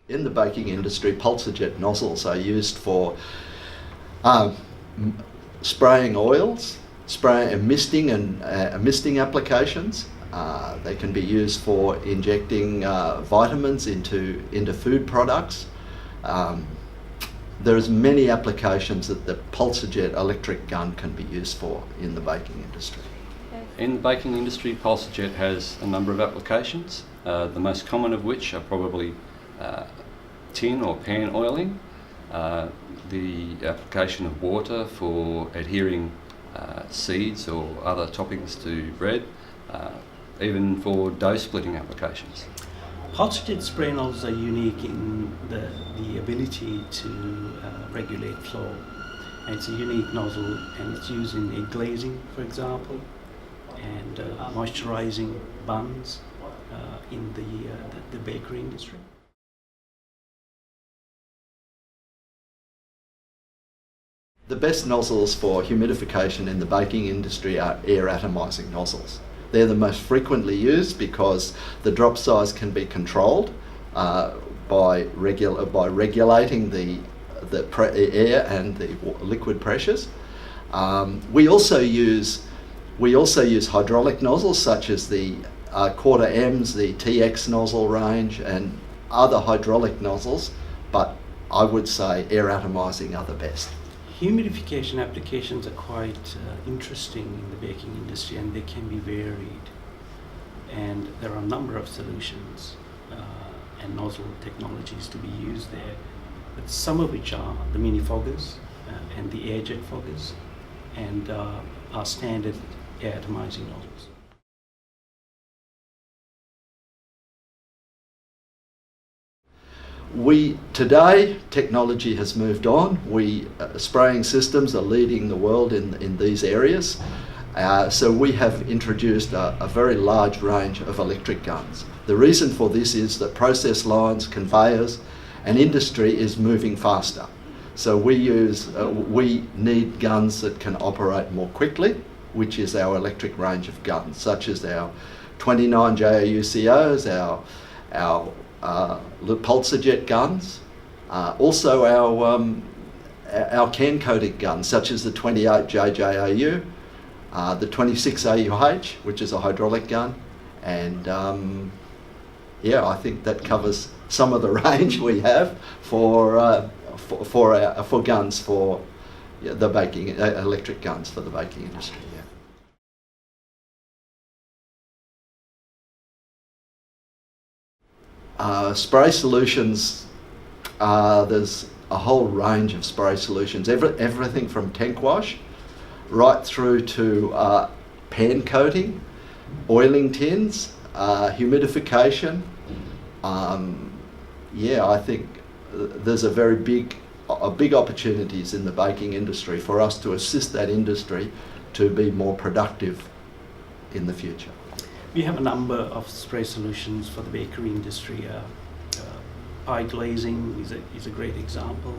In the baking industry, pulsajet nozzles are used for spraying oils, misting and misting applications. They can be used for injecting vitamins into food products. There's many applications that the pulsajet electric gun can be used for in the baking industry. In the baking industry, pulsajet has a number of applications, the most common of which are probably tin or pan oiling, the application of water for adhering seeds or other toppings to bread, even for dough splitting applications. Pulsajet spray nozzles are unique in the ability to regulate flow. And it's a unique nozzle, and it's used in glazing, for example, and moisturizing buns in the bakery industry. The best nozzles for humidification in the baking industry are air atomizing nozzles. They're the most frequently used because the drop size can be controlled by regulating the air and the liquid pressures. We also use hydraulic nozzles such as the quarter M's, the TX nozzle range, and other hydraulic nozzles, but I would say air atomizing are the best. Humidification applications are quite interesting in the baking industry, and they can be varied. And there are a number of solutions and nozzle technologies to be used there, but some of which are the mini foggers and the air jet foggers, and our standard air atomizing nozzles. Today, technology has moved on. Spraying systems are leading the world in these areas. So we have introduced a very large range of electric guns. The reason for this is that process lines, conveyors, and industry is moving faster. So we need guns that can operate more quickly, which is our electric range of guns, such as our 29 JOUCOs, our pulsajet guns, also our can-coated guns, such as the 28 JJAU, the 26 AUH, which is a hydraulic gun, and I think that covers some of the range we have for guns for the baking electric guns for the baking industry. Spray solutions, there's a whole range of spray solutions, everything from tank wash right through to pan coating, oiling tins, humidification. I think there's a big opportunities in the baking industry for us to assist that industry to be more productive in the future. We have a number of spray solutions for the bakery industry. Pie glazing is a great example.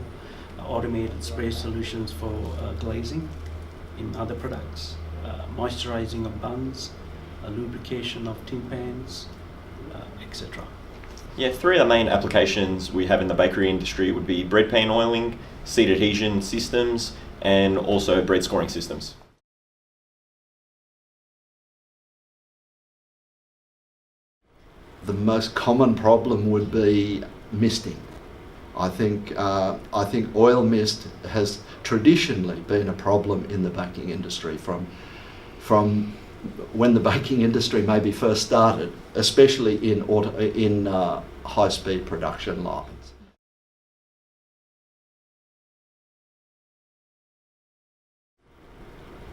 Automated spray solutions for glazing in other products. Moisturizing of buns, lubrication of tin pans, etc. Yeah, three of the main applications we have in the bakery industry would be bread pan oiling, seed adhesion systems, and also bread scoring systems. The most common problem would be misting. I think oil mist has traditionally been a problem in the baking industry from when the baking industry maybe first started, especially in high-speed production lines.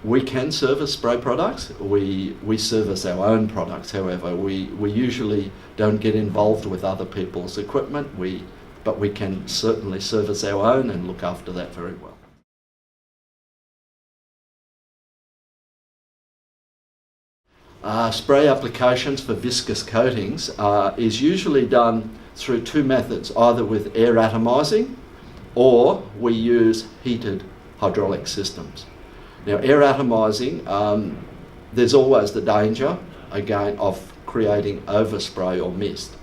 We can service spray products. We service our own products. However, we usually don't get involved with other people's equipment. But we can certainly service our own and look after that very well. Spray applications for viscous coatings is usually done through two methods, either with air atomizing or we use heated hydraulic systems. Now, air atomizing, there's always the danger, again, of creating overspray or mist.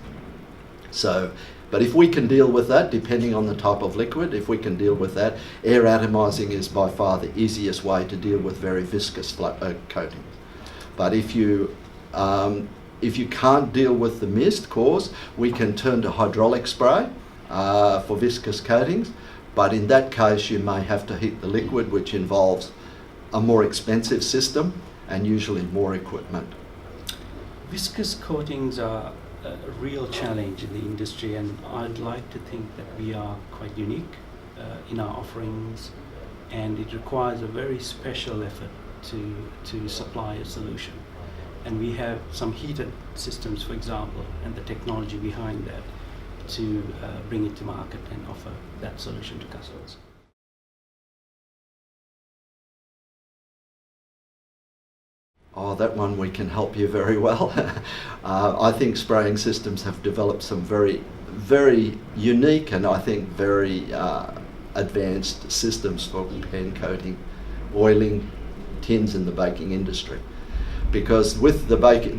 So But if we can deal with that, depending on the type of liquid, if we can deal with that, air atomizing is by far the easiest way to deal with very viscous coatings. But if you can't deal with the mist cause, we can turn to hydraulic spray for viscous coatings. But in that case, you may have to heat the liquid, which involves a more expensive system and usually more equipment. Viscous coatings are a real challenge in the industry, and I'd like to think that we are quite unique in our offerings, and it requires a very special effort to supply a solution. And we have some heated systems, for example, and the technology behind that to bring it to market and offer that solution to customers. Oh, that one we can help you very well. I think spraying systems have developed some very, very unique and I think very advanced systems for pan coating, oiling tins in the baking industry. Because with the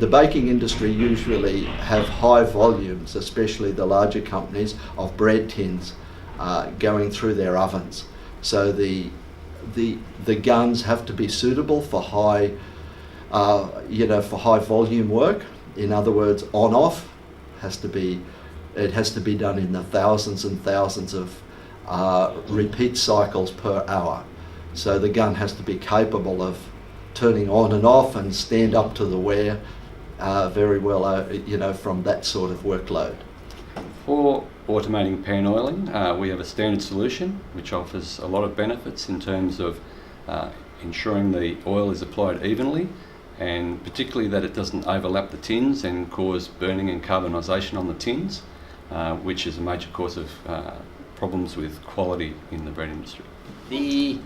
baking industry usually have high volumes, especially the larger companies, of bread tins going through their ovens. So the guns have to be suitable for high for high volume work. In other words, on-off has to be done in the thousands and thousands of repeat cycles per hour. So the gun has to be capable of turning on and off and stand up to the wear very well, from that sort of workload. For automating pan oiling, we have a standard solution which offers a lot of benefits in terms of ensuring the oil is applied evenly, and particularly that it doesn't overlap the tins and cause burning and carbonisation on the tins, which is a major cause of problems with quality in the bread industry. The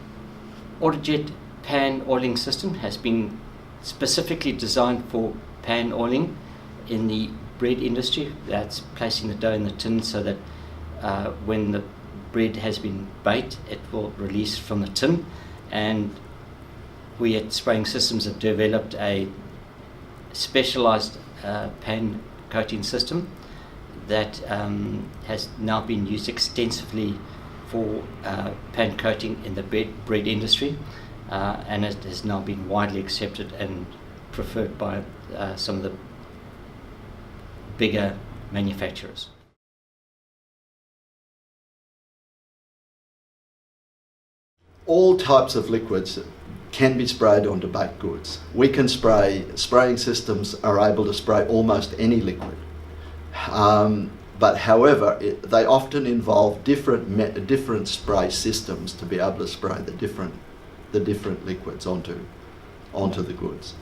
AutoJet pan oiling system has been specifically designed for pan oiling in the bread industry. That's placing the dough in the tin so that when the bread has been baked, it will release from the tin. And we at Spraying Systems have developed a specialized pan coating system that has now been used extensively for pan coating in the bread industry, and it has now been widely accepted and preferred by some of the bigger manufacturers. All types of liquids can be sprayed onto baked goods. Spraying systems are able to spray almost any liquid. But however, they often involve different spray systems to be able to spray the different liquids onto the goods.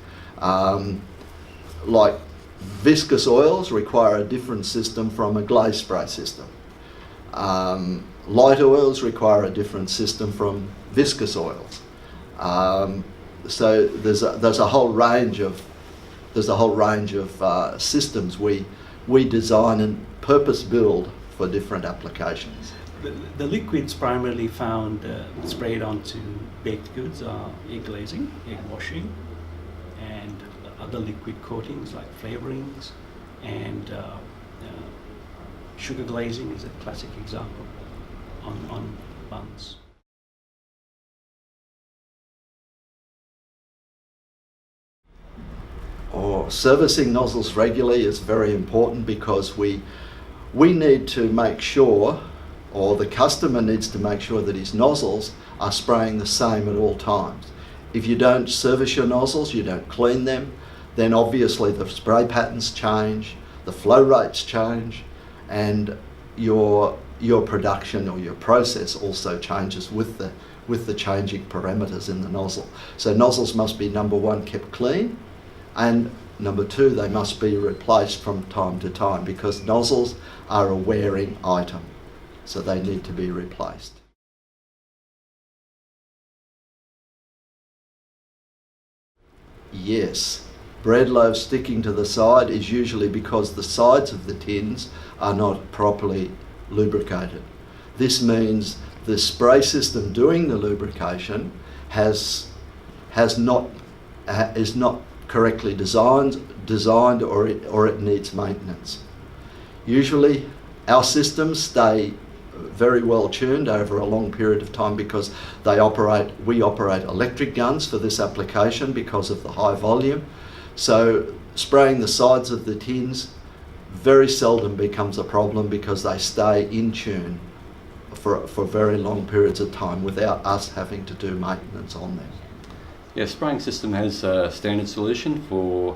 Like viscous oils require a different system from a glaze spray system. Light oils require a different system from viscous oils. So there's a whole range of systems we design and purpose build for different applications. The liquids primarily found sprayed onto baked goods are egg glazing, egg washing, and other liquid coatings like flavorings, and sugar glazing is a classic example on buns. Servicing nozzles regularly is very important because we need to make sure, or the customer needs to make sure, that his nozzles are spraying the same at all times. If you don't service your nozzles, you don't clean them, then obviously the spray patterns change, the flow rates change, and your production or your process also changes with the changing parameters in the nozzle. So nozzles must be, number one, kept clean, and number two, they must be replaced from time to time because nozzles are a wearing item, so they need to be replaced. Yes, bread loaves sticking to the side is usually because the sides of the tins are not properly lubricated. This means the spray system doing the lubrication is not correctly designed or it needs maintenance. Usually Our systems stay very well tuned over a long period of time because we operate electric guns for this application because of the high volume. So spraying the sides of the tins very seldom becomes a problem because they stay in tune for very long periods of time without us having to do maintenance on them. Yeah, spraying system has a standard solution for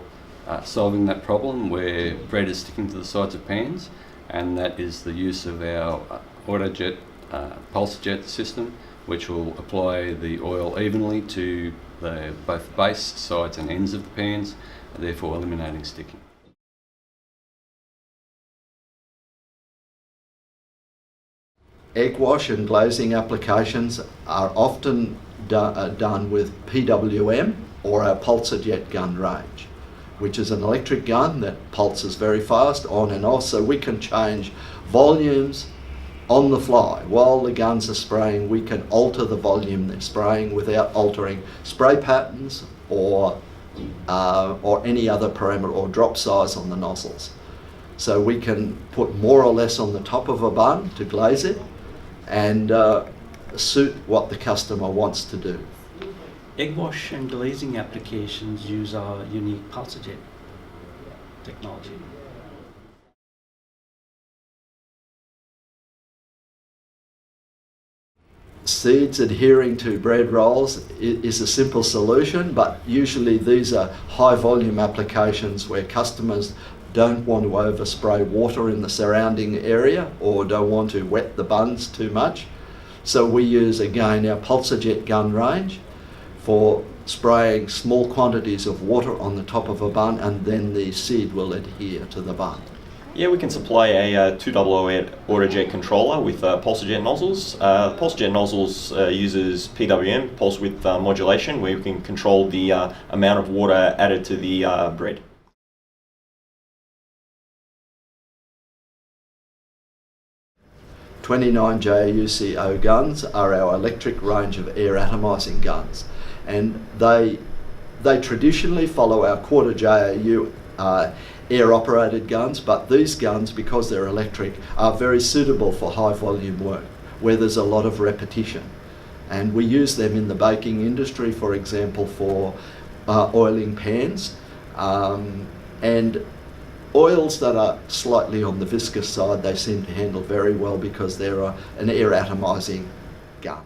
solving that problem where bread is sticking to the sides of pans, and that is the use of our autojet pulse jet system, which will apply the oil evenly to both base, sides and ends of the pans, therefore eliminating sticking. Egg wash and glazing applications are often done with PWM or our pulsajet gun range, which is an electric gun that pulses very fast on and off, so we can change volumes on the fly. While the guns are spraying, we can alter the volume they're spraying without altering spray patterns or any other parameter or drop size on the nozzles. So we can put more or less on the top of a bun to glaze it and suit what the customer wants to do. Egg wash and glazing applications use our unique pulsajet technology. Seeds adhering to bread rolls is a simple solution, but usually these are high volume applications where customers don't want to overspray water in the surrounding area or don't want to wet the buns too much. So we use again our pulsajet gun range for spraying small quantities of water on the top of a bun, and then the seed will adhere to the bun. Yeah, we can supply a 200 autojet controller with pulsajet nozzles. Pulsajet nozzles uses PWM, pulse width modulation, where we can control the amount of water added to the bread. '29 JUCO guns are our electric range of air atomising guns, and they traditionally follow our quarter JAU air operated guns, but these guns, because they're electric, are very suitable for high volume work where there's a lot of repetition, and we use them in the baking industry, for example, for oiling pans and oils that are slightly on the viscous side. They seem to handle very well because they're an air atomising gun.